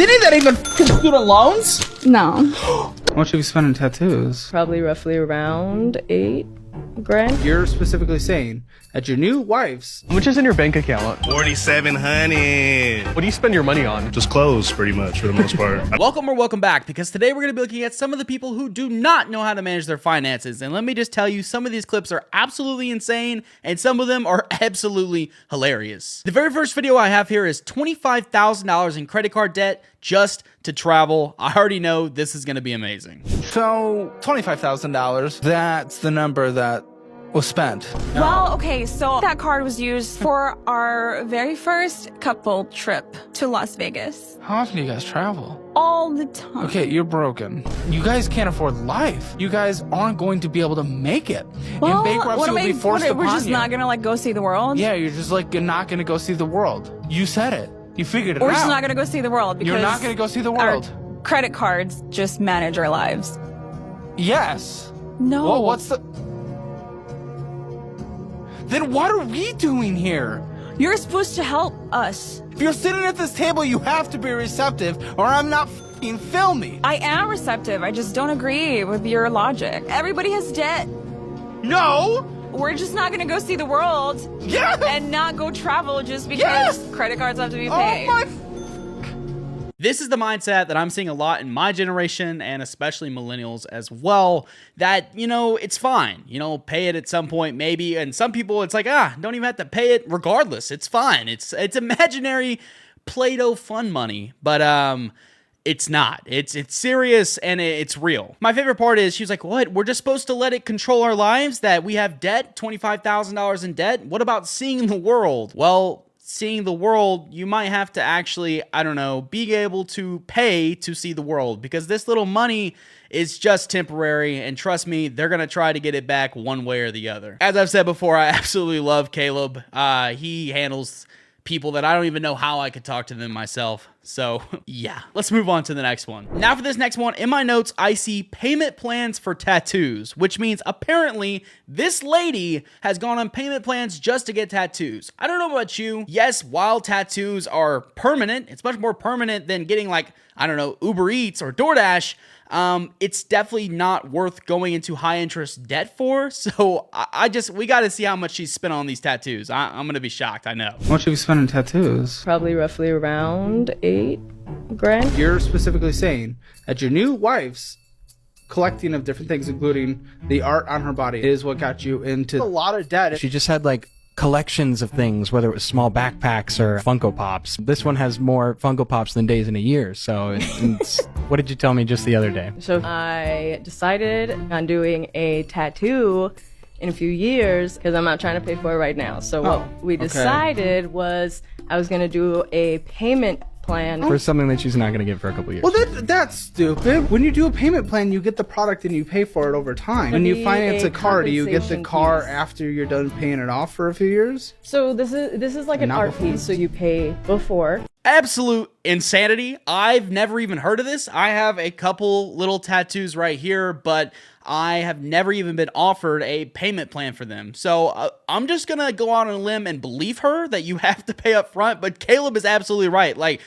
any of that even student loans? No. How much have you spent on tattoos? Probably roughly around 8 grand. You're specifically saying that your new wife's... How much is in your bank account? 4,700. What do you spend your money on? Just clothes, pretty much, for the most part. Welcome back, because today we're going to be looking at some of the people who do not know how to manage their finances. And let me just tell you, some of these clips are absolutely insane, and some of them are absolutely hilarious. The very first video I have here is $25,000 in credit card debt just to travel. I already know this is going to be amazing. So, $25,000, that's the number that was spent. Well, okay, so that card was used for our very first couple trip to Las Vegas. How often do you guys travel? All the time. Okay, you're broken. You guys can't afford life. You guys aren't going to be able to make it. Well, And bankruptcy will be forced upon we're just you. not gonna like go see the world? Yeah, you're just like, you're not gonna go see the world. You said it. You figured it out. We're just not gonna go see the world because You're not gonna go see the world. our credit cards just manage our lives. Yes. No. Well, what's the... Then what are we doing here? You're supposed to help us. If you're sitting at this table, you have to be receptive, or I'm not f***ing filming. I am receptive. I just don't agree with your logic. Everybody has debt. No! We're just not gonna go see the world. Yeah! And not go travel just because Yes! credit cards have to be Oh paid. my... This is the mindset that I'm seeing a lot in my generation, and especially millennials as well, that, you know, it's fine. You know, pay it at some point, maybe. And some people, it's like, don't even have to pay it regardless. It's fine. It's imaginary Play-Doh fun money. But, it's not. It's serious and it's real. My favorite part is she was like, what? We're just supposed to let it control our lives? That we have debt? $25,000 in debt? What about seeing the world? Well, seeing the world, you might have to actually, I don't know, be able to pay to see the world, because this little money is just temporary, and trust me, they're gonna try to get it back one way or the other. As I've said before, I absolutely love Caleb. He handles people that I don't even know how I could talk to them myself. So yeah, let's move on to the next one. Now for this next one, in my notes, I see payment plans for tattoos, which means apparently this lady has gone on payment plans just to get tattoos. I don't know about you. Yes, while tattoos are permanent, it's much more permanent than getting like, I don't know, Uber Eats or DoorDash. It's definitely not worth going into high interest debt for. So we got to see how much she's spent on these tattoos. I'm going to be shocked. I know. How much have you spent on tattoos? Probably roughly around 8 grand. You're specifically saying that your new wife's collecting of different things, including the art on her body, is what got you into a lot of debt. She just had like collections of things, whether it was small backpacks or Funko Pops. This one has more Funko Pops than days in a year. So it's what did you tell me just the other day? So I decided on doing a tattoo in a few years because I'm not trying to pay for it right now. So what we decided was I was going to do a payment plan For something that she's not going to get for a couple years. Well, that's stupid. When you do a payment plan, you get the product and you pay for it over time. When you finance a car, do you get the car after you're done paying it off for a few years? So this is like an Not art before. piece. So you pay before. Absolute insanity. I've never even heard of this. I have a couple little tattoos right here, but I have never even been offered a payment plan for them. So I'm just going to go out on a limb and believe her that you have to pay up front. But Caleb is absolutely right. Like,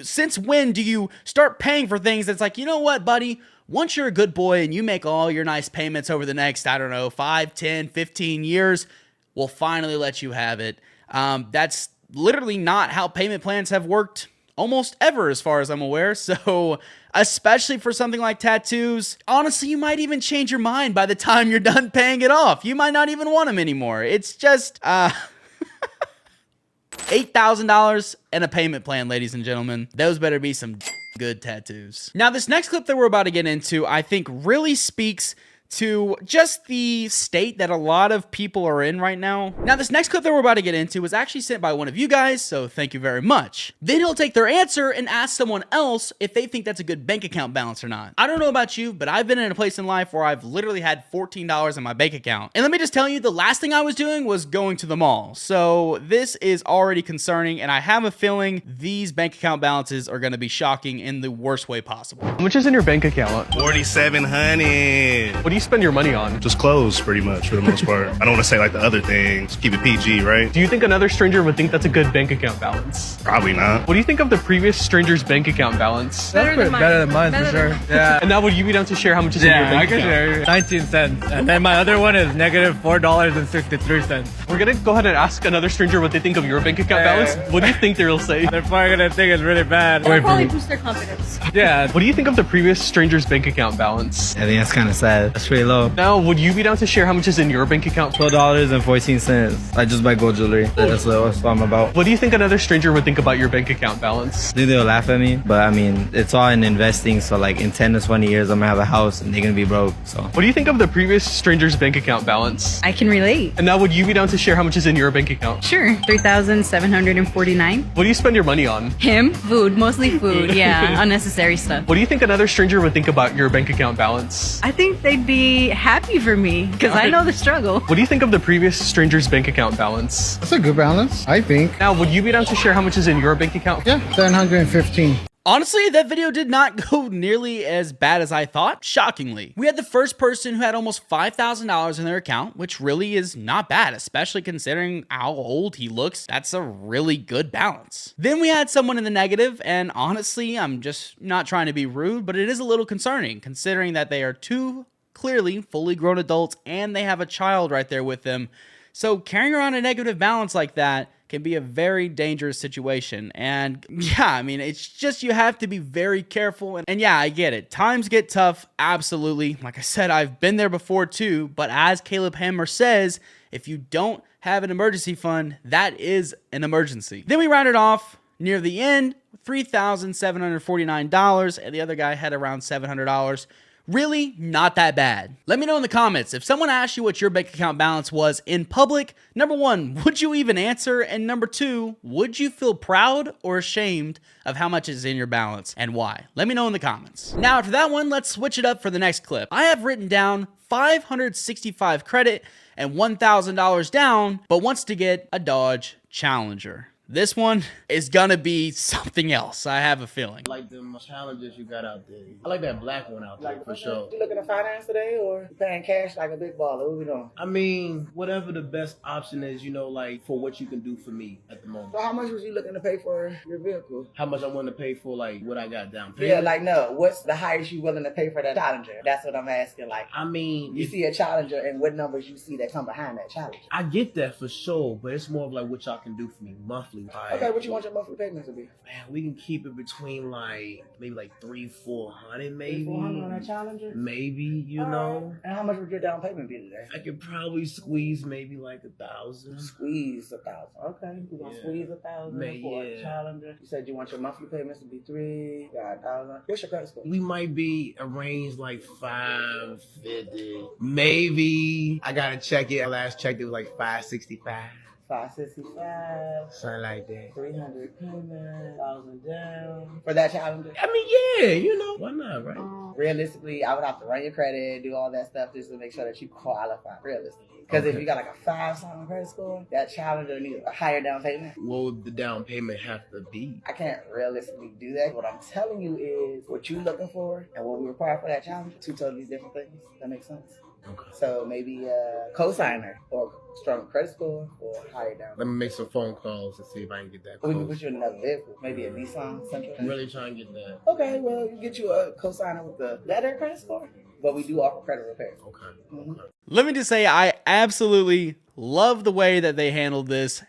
since when do you start paying for things that's like, you know what, buddy? Once you're a good boy and you make all your nice payments over the next, I don't know, 5, 10, 15 years, we'll finally let you have it. That's literally not how payment plans have worked almost ever, as far as I'm aware. So especially for something like tattoos, honestly, you might even change your mind by the time you're done paying it off. You might not even want them anymore. It's just $8,000 and a payment plan, ladies and gentlemen. Those better be some good tattoos. Now, this next clip that we're about to get into, I think really speaks to just the state that a lot of people are in right now. Now, this next clip that we're about to get into was actually sent by one of you guys, so thank you very much. Then he'll take their answer and ask someone else if they think that's a good bank account balance or not. I don't know about you, but I've been in a place in life where I've literally had $14 in my bank account. And let me just tell you, the last thing I was doing was going to the mall. So this is already concerning, and I have a feeling these bank account balances are gonna be shocking in the worst way possible. How much is in your bank account? 4,700. What do you you spend your money on? Just clothes, pretty much, for the most part. I don't want to say like the other things. Keep it PG, right? Do you think another stranger would think that's a good bank account balance? Probably not. What do you think of the previous stranger's bank account balance? Better than mine for sure. Yeah. And now would you be down to share how much is in your Yeah, I bank can account? share 19 cents. And then my other one is negative $4.63. We're gonna go ahead and ask another stranger what they think of your bank account balance. What do you think they'll say? They're probably gonna think it's really bad. That'll probably boost their confidence. Yeah. What do you think of the previous stranger's bank account balance? I think that's kind of sad. That's pretty low. Now, would you be down to share how much is in your bank account? $12.14. I just buy gold jewelry. That's what I'm about. What do you think another stranger would think about your bank account balance? I think they'll laugh at me, but I mean, it's all in investing. So like in 10 to 20 years, I'm gonna have a house and they're gonna be broke. So What do you think of the previous stranger's bank account balance? I can relate. And now, would you be down to share how much is in your bank account? Sure. 3,749. What do you spend your money on? Him? Food. Mostly food. Yeah. Unnecessary stuff. What do you think another stranger would think about your bank account balance? I think they'd be happy for me because I know the struggle. What do you think of the previous stranger's bank account balance? That's a good balance, I think. Now, would you be down to share how much is in your bank account? Yeah, 715. Honestly, that video did not go nearly as bad as I thought, shockingly. We had the first person who had almost $5,000 in their account, which really is not bad, especially considering how old he looks. That's a really good balance. Then we had someone in the negative, and honestly, I'm just not trying to be rude, but it is a little concerning considering that they are two clearly fully grown adults and they have a child right there with them. So carrying around a negative balance like that can be a very dangerous situation. And yeah, I mean, it's just you have to be very careful. And yeah, I get it. Times get tough. Absolutely. Like I said, I've been there before too. But as Caleb Hammer says, if you don't have an emergency fund, that is an emergency. Then we rounded off near the end, $3,749. And the other guy had around $700. Really not that bad. Let me know in the comments, if someone asked you what your bank account balance was in public, number one, would you even answer? And number two, would you feel proud or ashamed of how much is in your balance and why? Let me know in the comments. Now after that one, let's switch it up for the next clip. I have written down 565 credit and $1,000 down, but wants to get a Dodge Challenger. This one is gonna be something else, I have a feeling. I like them challenges you got out there. I like that black one out there, for sure. You looking to finance today or you paying cash like a big baller? What we doing? I mean, whatever the best option is, you know, like for what you can do for me at the moment. So how much was you looking to pay for your vehicle? How much I want to pay for like what I got down payment? Yeah, like no. What's the highest you willing to pay for that Challenger? That's what I'm asking. Like, I mean, you see a Challenger and what numbers you see that come behind that Challenger? I get that for sure, but it's more of like what y'all can do for me monthly. Like, okay, what you want your monthly payments to be? Man, we can keep it between like maybe like $300-400 maybe. $400 on that Challenger? Maybe, you know. And how much would your down payment be today? I could probably squeeze maybe like 1,000. Squeeze 1,000. Okay, we're gonna squeeze 1,000 for a Challenger. You said you want your monthly payments to be $300, got 1,000. What's your credit score? We might be arranged like 550. Maybe I gotta check it. I last checked it was like 565. 565. Something like that. 300 payment, 1,000 down. For that Challenger? I mean, yeah, you know. Why not, right? Realistically, I would have to run your credit, do all that stuff just to make sure that you qualify, realistically. Because if you got like a 5-something credit score, that Challenger needs a higher down payment. What would the down payment have to be? I can't realistically do that. What I'm telling you is what you're looking for and what we require for that Challenger, two totally different things. That makes sense? Okay. So maybe a cosigner or strong credit score or higher down. Let me make some phone calls to see if I can get that. We can put you in another vehicle, maybe a Nissan Sentra. I'm really trying to get that. Okay, well, we can get you a cosigner with the better credit score, but we do offer credit repair. Okay. Mm-hmm. Let me just say, I absolutely love the way that they handled this.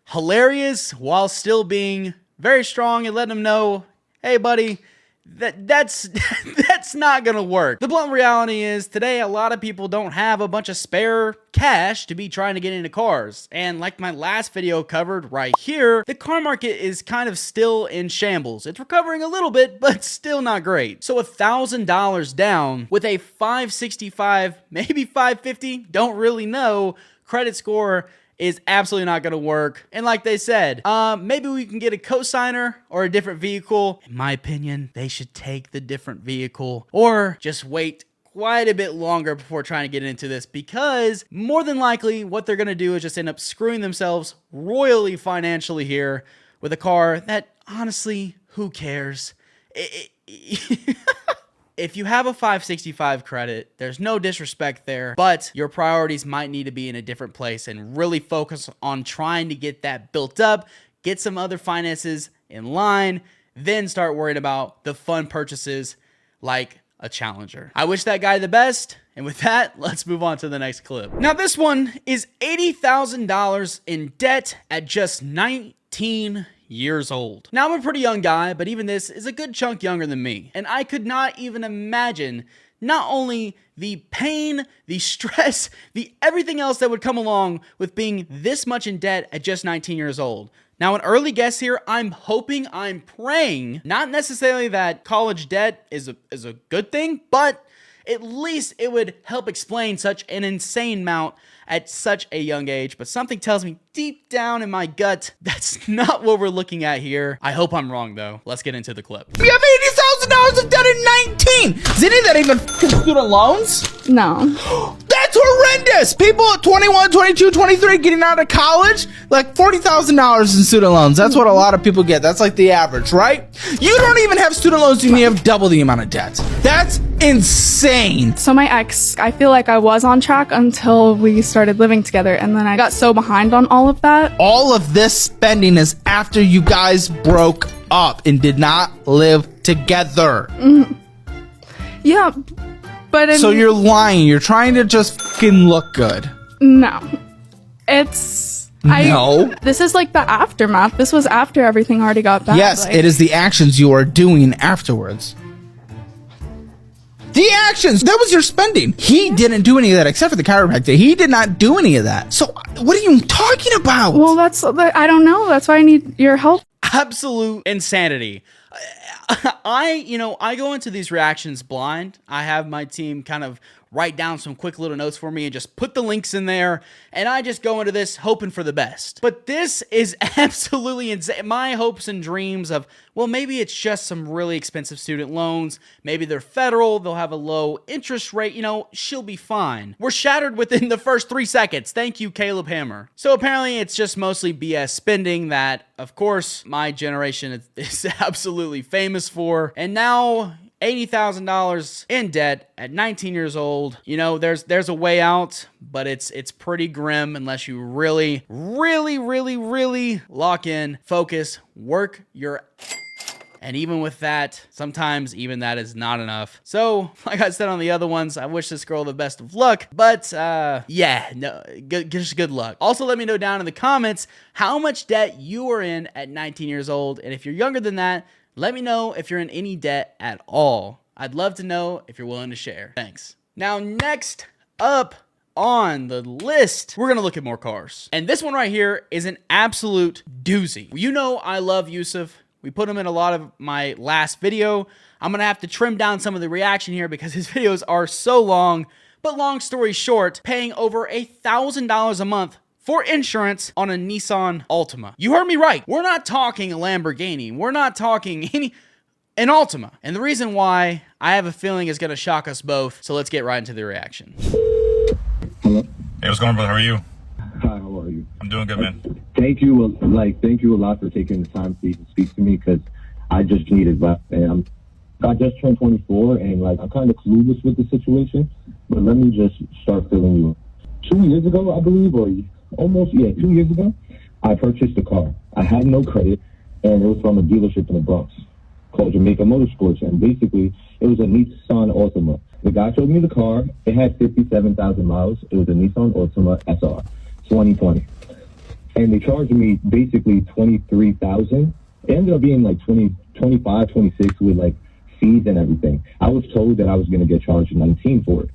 Hilarious while still being very strong and letting them know, hey, buddy, that's not gonna work. The blunt reality is today a lot of people don't have a bunch of spare cash to be trying to get into cars. And like my last video covered right here, the car market is kind of still in shambles. It's recovering a little bit, but still not great. So $1,000 down with a 565, maybe 550, don't really know, credit score is absolutely not going to work. And like they said, maybe we can get a cosigner or a different vehicle. In my opinion, they should take the different vehicle or just wait quite a bit longer before trying to get into this, because more than likely what they're going to do is just end up screwing themselves royally financially here with a car that honestly, who cares? if you have a 565 credit, there's no disrespect there, but your priorities might need to be in a different place and really focus on trying to get that built up, get some other finances in line, then start worrying about the fun purchases like a Challenger. I wish that guy the best. And with that, let's move on to the next clip. Now, this one is $80,000 in debt at just 19 years old. Now, I'm a pretty young guy, but even this is a good chunk younger than me. And I could not even imagine not only the pain, the stress, the everything else that would come along with being this much in debt at just 19 years old. Now, an early guess here, I'm hoping, I'm praying, not necessarily that college debt is a good thing, but at least it would help explain such an insane amount at such a young age. But something tells me deep down in my gut, that's not what we're looking at here. I hope I'm wrong, though. Let's get into the clip. We have $80,000 of debt at 19. Is any of that even student loans? No. That's horrendous. People at 21, 22, 23 getting out of college, like $40,000 in student loans. That's what a lot of people get. That's like the average, right? You don't even have student loans and you have double the amount of debt. That's insane. So my ex, I feel like I was on track until we started living together, and then I got so behind on all of that. All of this spending is after you guys broke up and did not live together. Yeah, but so you're lying. You're trying to just fucking look good. No. It's... No. This is like the aftermath. This was after everything already got bad. Yes, it is the actions you are doing afterwards. The actions! That was your spending. He didn't do any of that except for the chiropractor. He did not do any of that. So what are you talking about? Well, I don't know. That's why I need your help. Absolute insanity. I go into these reactions blind. I have my team kind of write down some quick little notes for me and just put the links in there. And I just go into this hoping for the best. But this is absolutely insane. My hopes and dreams of, well, maybe it's just some really expensive student loans. Maybe they're federal. They'll have a low interest rate. She'll be fine. We're shattered within the first 3 seconds. Thank you, Caleb Hammer. So apparently it's just mostly BS spending that, of course, my generation is absolutely famous for. And now $80,000 in debt at 19 years old. There's a way out, but it's pretty grim unless you really lock in, focus, work your... And even with that, sometimes even that is not enough. So, like I said on the other ones, I wish this girl the best of luck. But, just good luck. Also, let me know down in the comments how much debt you are in at 19 years old. And if you're younger than that, let me know if you're in any debt at all. I'd love to know if you're willing to share. Thanks. Now, next up on the list, we're going to look at more cars. And this one right here is an absolute doozy. I love Yusuf. We put him in a lot of my last video. I'm going to have to trim down some of the reaction here because his videos are so long. But long story short, paying over $1,000 a month for insurance on a Nissan Altima. You heard me right. We're not talking a Lamborghini. We're not talking an Altima. And the reason why, I have a feeling is going to shock us both. So let's get right into the reaction. Hello? Hey, what's going on, brother? How are you? Hi, how are you? I'm doing good, man. Thank you a lot for taking the time to speak to me, because I just need advice. And I just turned 24, and I'm kind of clueless with the situation. But let me just start filling you in. 2 years ago, I believe, or almost 2 years ago, I purchased a car. I had no credit, and it was from a dealership in the Bronx called Jamaica Motorsports, and basically it was a Nissan Altima. The guy showed me the car. It had 57,000 miles. It was a Nissan Altima SR 2020, and they charged me basically $23,000. It ended up being 25, 26 with fees and everything. I was told that I was going to get charged $19 for it.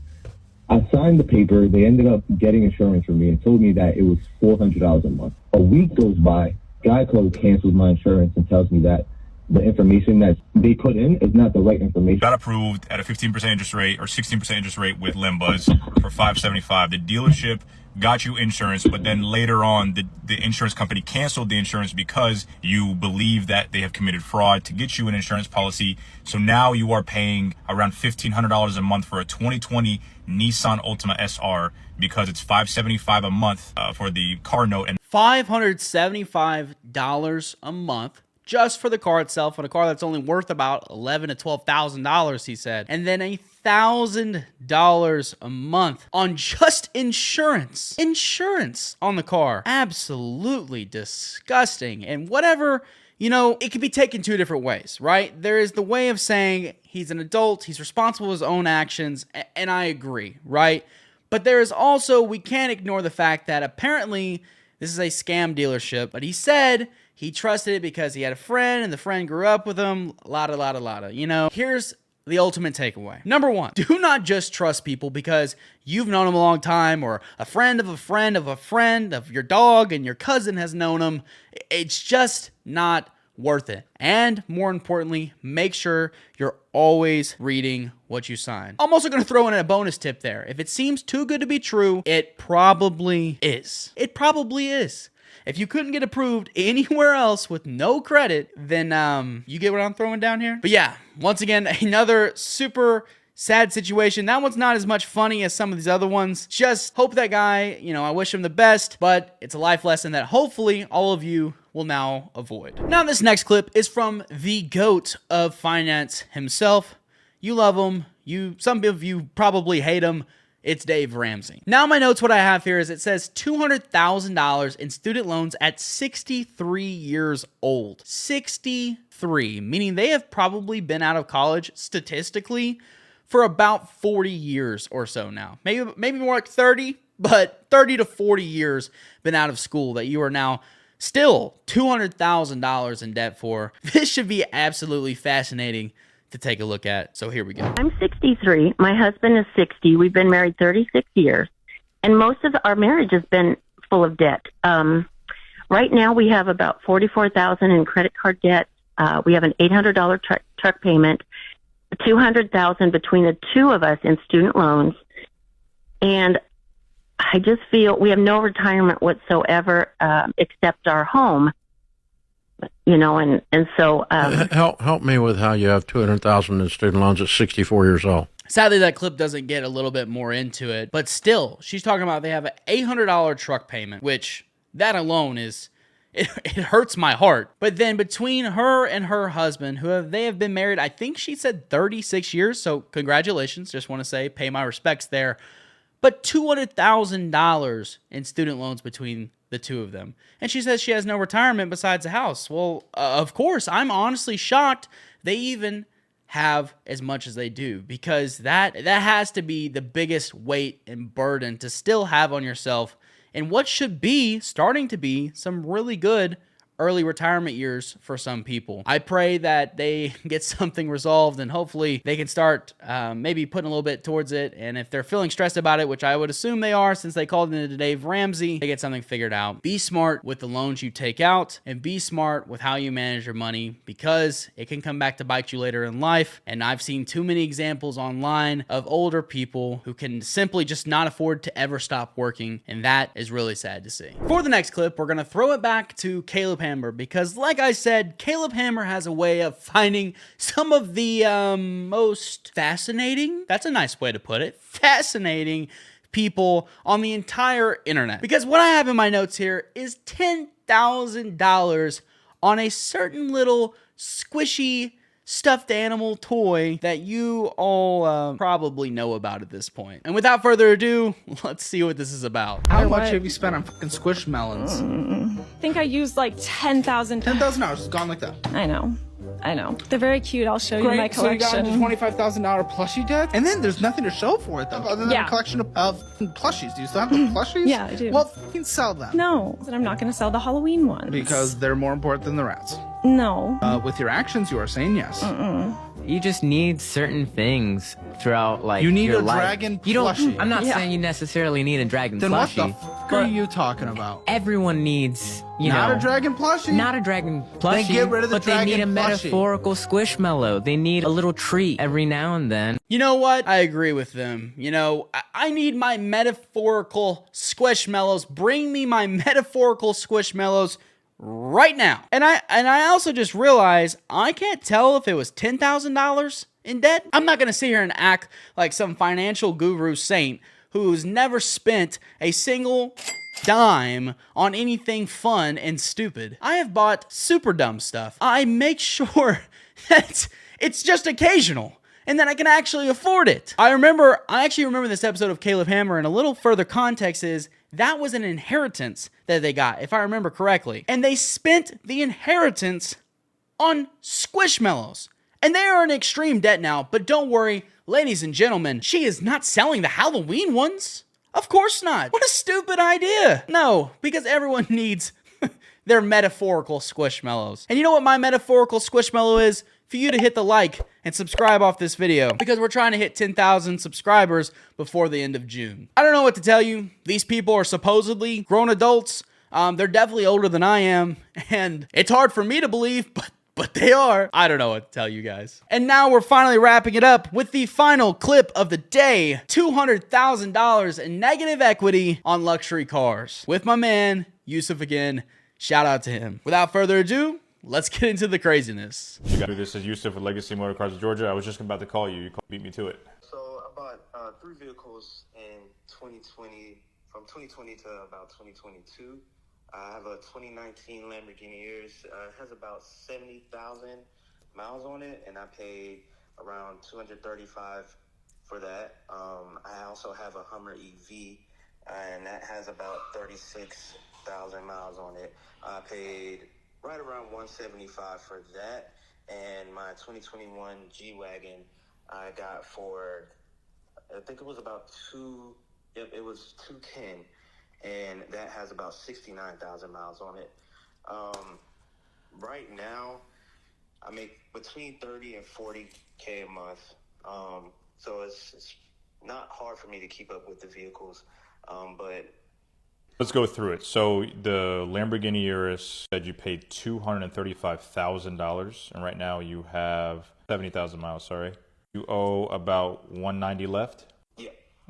I signed the paper. They ended up getting insurance for me and told me that it was $400 a month. A week goes by. Geico cancels my insurance and tells me that the information that they put in is not the right information. Got approved at a 15% interest rate or 16% interest rate with Limbuzz for $575. The dealership got you insurance, but then later on the insurance company canceled the insurance because you believe that they have committed fraud to get you an insurance policy. So now you are paying around $1,500 a month for a 2020 Nissan Altima SR because it's $575 a month for the car note. And $575 a month just for the car itself, on a car that's only worth about $11,000 to $12,000, he said. And then $1,000 a month on just insurance. Insurance on the car. Absolutely disgusting. And whatever, you know, it can be taken two different ways, right? There is the way of saying he's an adult, he's responsible for his own actions, and I agree, right? But there is also, we can't ignore the fact that apparently this is a scam dealership, but he said he trusted it because he had a friend and the friend grew up with him, lotta. You know, here's the ultimate takeaway. Number one, do not just trust people because you've known them a long time, or a friend of a friend of a friend of your dog and your cousin has known them. It's just not worth it. And more importantly, make sure you're always reading what you sign. I'm also going to throw in a bonus tip there. If it seems too good to be true, it probably is. It probably is. If you couldn't get approved anywhere else with no credit, then you get what I'm throwing down here? But yeah, once again, another super sad situation. That one's not as much funny as some of these other ones. Just hope that guy, you know, I wish him the best, but it's a life lesson that hopefully all of you will now avoid. Now, this next clip is from the GOAT of finance himself. You love him. Some of you probably hate him. It's Dave Ramsey. Now, my notes, what I have here is it says $200,000 in student loans at 63 years old. 63, meaning they have probably been out of college statistically for about 40 years or so now. Maybe more like 30, but 30 to 40 years been out of school that you are now still $200,000 in debt for. This should be absolutely fascinating to take a look at. So here we go. I'm 63. My husband is 60. We've been married 36 years. And most of our marriage has been full of debt. Right now we have about $44,000 in credit card debt. We have an $800 truck payment, $200,000 between the two of us in student loans. And I just feel we have no retirement whatsoever, except our home. You know, and so help me with how you have $200,000 in student loans at 64 years old. Sadly, that clip doesn't get a little bit more into it, but still, she's talking about they have an $800 truck payment, which that alone is it hurts my heart. But then between her and her husband, they have been married, I think she said 36 years. So congratulations. Just want to say, pay my respects there. But $200,000 in student loans between the two of them. And she says she has no retirement besides a house. Well, of course, I'm honestly shocked they even have as much as they do, because that has to be the biggest weight and burden to still have on yourself in what should be starting to be some really good early retirement years for some people. I pray that they get something resolved and hopefully they can start maybe putting a little bit towards it. And if they're feeling stressed about it, which I would assume they are since they called into Dave Ramsey, they get something figured out. Be smart with the loans you take out and be smart with how you manage your money, because it can come back to bite you later in life. And I've seen too many examples online of older people who can simply just not afford to ever stop working. And that is really sad to see. For the next clip, we're going to throw it back to Caleb Hammer, because like I said, Caleb Hammer has a way of finding some of the most fascinating, that's a nice way to put it, fascinating people on the entire internet. Because what I have in my notes here is $10,000 on a certain little squishy stuffed animal toy that you all probably know about at this point. And without further ado, let's see what this is about. How much have you spent on fucking Squishmallows? I think I used like $10,000. $10,000, it's gone like that. I know. They're very cute. I'll show you my collection. So you got a $25,000 plushie deck? And then there's nothing to show for it though, other than a collection of plushies. Do you still have the plushies? Yeah, I do. Well, fucking sell them. No, I'm not going to sell the Halloween ones. Because they're more important than the rats. No. With your actions, you are saying yes. You just need certain things throughout, like, you need your a life. dragon You don't. plushie. I'm not saying you necessarily need a dragon Then plushie. what the fuck are you talking about? Everyone needs, Not a dragon plushie? Not a dragon plushie. Then get rid of the but they need a dragon plushie. metaphorical squishmallow. They need a little treat every now and then. You know what? I agree with them. You know, I need my metaphorical Squishmallows. Bring me my metaphorical Squishmallows right now. And I also just realized I can't tell if it was $10,000 in debt. I'm not going to sit here and act like some financial guru saint who's never spent a single dime on anything fun and stupid. I have bought super dumb stuff. I make sure that it's just occasional and that I can actually afford it. I actually remember this episode of Caleb Hammer, and a little further context is that was an inheritance that they got, if I remember correctly. And they spent the inheritance on Squishmallows. And they are in extreme debt now, but don't worry, ladies and gentlemen, she is not selling the Halloween ones. Of course not. What a stupid idea. No, because everyone needs their metaphorical Squishmallows. And you know what my metaphorical Squishmallow is? For you to hit the like and subscribe off this video, because we're trying to hit 10,000 subscribers before the end of June. I don't know what to tell you. These people are supposedly grown adults. They're definitely older than I am, and it's hard for me to believe, but they are. I don't know what to tell you guys. And now we're finally wrapping it up with the final clip of the day. $200,000 in negative equity on luxury cars. With my man, Yusuf again. Shout out to him. Without further ado, let's get into the craziness. This is Yusuf with Legacy Motorcars of Georgia. I was just about to call you. You beat me to it. So I bought 3 vehicles in 2020, from 2020 to about 2022. I have a 2019 Lamborghini Urus. It has about 70,000 miles on it, and I paid around $235 for that. I also have a Hummer EV, and that has about 36,000 miles on it. I paid right around $175 for that. And my 2021 G-Wagon I got for, I think it was about it was $210. And that has about 69,000 miles on it. Right now, I make between 30 and 40K a month. So it's not hard for me to keep up with the vehicles, but let's go through it. So the Lamborghini Urus said you paid $235,000, and right now you have 70,000 miles. Sorry, you owe about 190 left.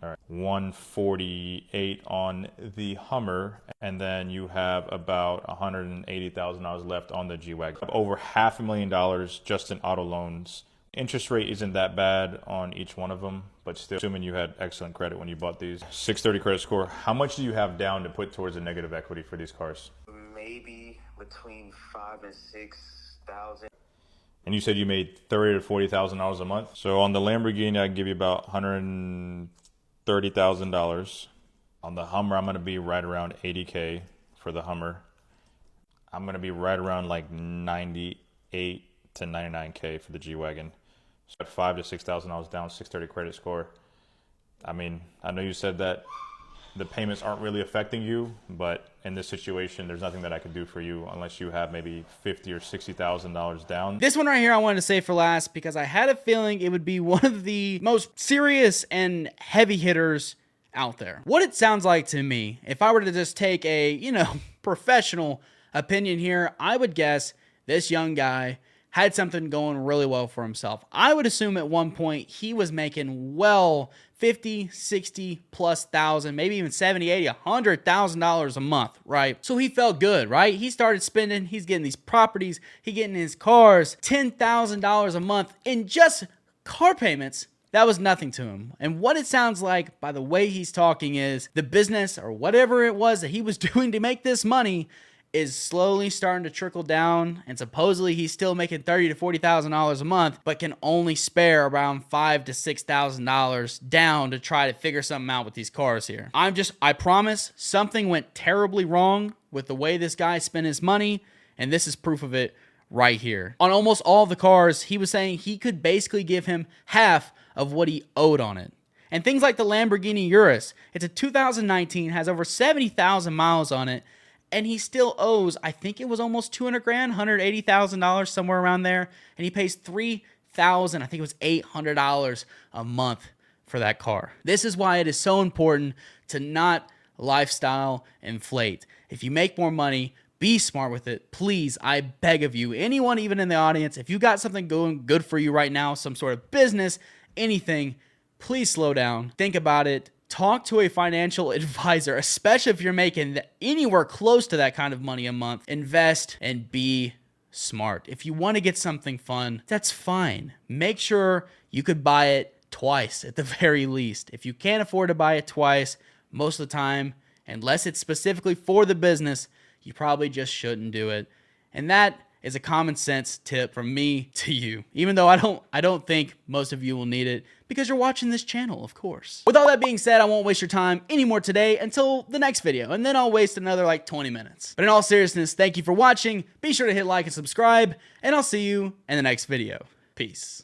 All right, 148 on the Hummer, and then you have about $180,000 left on the G-Wagon. Over $500,000 just in auto loans. Interest rate isn't that bad on each one of them, but still, assuming you had excellent credit when you bought these. 630 credit score. How much do you have down to put towards a negative equity for these cars? maybe between $5,000 and $6,000. And you said you made $30,000 to $40,000 a month. So on the Lamborghini, I can give you about $130,000. On the Hummer, I'm going to be right around $80K for the Hummer. I'm going to be right around like $98 to $99K for the G-Wagon. So at $5,000 to $6,000 down, 630 credit score. I mean, I know you said that the payments aren't really affecting you, but in this situation, there's nothing that I could do for you unless you have maybe $50,000 or $60,000 down. This one right here I wanted to say for last because I had a feeling it would be one of the most serious and heavy hitters out there. What it sounds like to me, if I were to just take a, professional opinion here, I would guess this young guy had something going really well for himself. I would assume at one point he was making well 50, 60 plus thousand, maybe even 70, 80, $100,000 a month, right? So he felt good, right? He started spending, he's getting these properties, he getting his cars, $10,000 a month in just car payments. That was nothing to him. And what it sounds like by the way he's talking is the business or whatever it was that he was doing to make this money is slowly starting to trickle down, and supposedly he's still making $30,000 to $40,000 a month, but can only spare around $5,000 to $6,000 down to try to figure something out with these cars here. I promise something went terribly wrong with the way this guy spent his money, and this is proof of it right here. On almost all the cars, he was saying he could basically give him half of what he owed on it. And things like the Lamborghini Urus, it's a 2019, has over 70,000 miles on it, and he still owes, I think it was almost $200,000, $180,000, somewhere around there. And he pays $3,000, I think it was $800 a month for that car. This is why it is so important to not lifestyle inflate. If you make more money, be smart with it. Please, I beg of you, anyone even in the audience, if you got something going good for you right now, some sort of business, anything, please slow down. Think about it. Talk to a financial advisor, especially if you're making anywhere close to that kind of money a month. Invest and be smart. If you want to get something fun, that's fine. Make sure you could buy it twice at the very least. If you can't afford to buy it twice, most of the time, Unless it's specifically for the business, you probably just shouldn't do it. And that is a common sense tip from me to you, even though I don't think most of you will need it because you're watching this channel, of course. With all that being said, I won't waste your time anymore today until the next video, and then I'll waste another like 20 minutes. But in all seriousness, thank you for watching. Be sure to hit like and subscribe, and I'll see you in the next video. Peace.